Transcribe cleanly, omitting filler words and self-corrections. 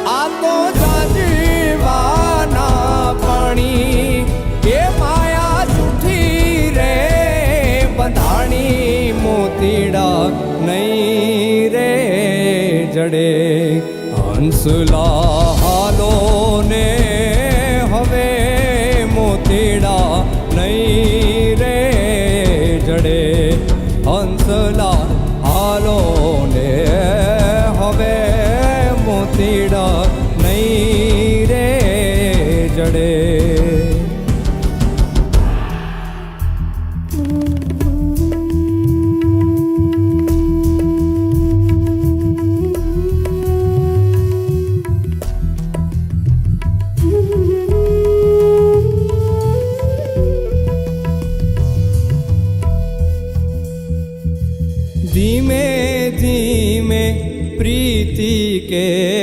આ તો જાજીવાના પાણી એ માયા જૂઠી રે બંધાણી મોતીડા નહીં રે જડે હંસલા હાલો ને હવે મોતીડા નહીં રે જડે હંસલા હાલો ને હવે મોતીડા નહીં રે જડે. ધીમે ધીમે પ્રીતિ કે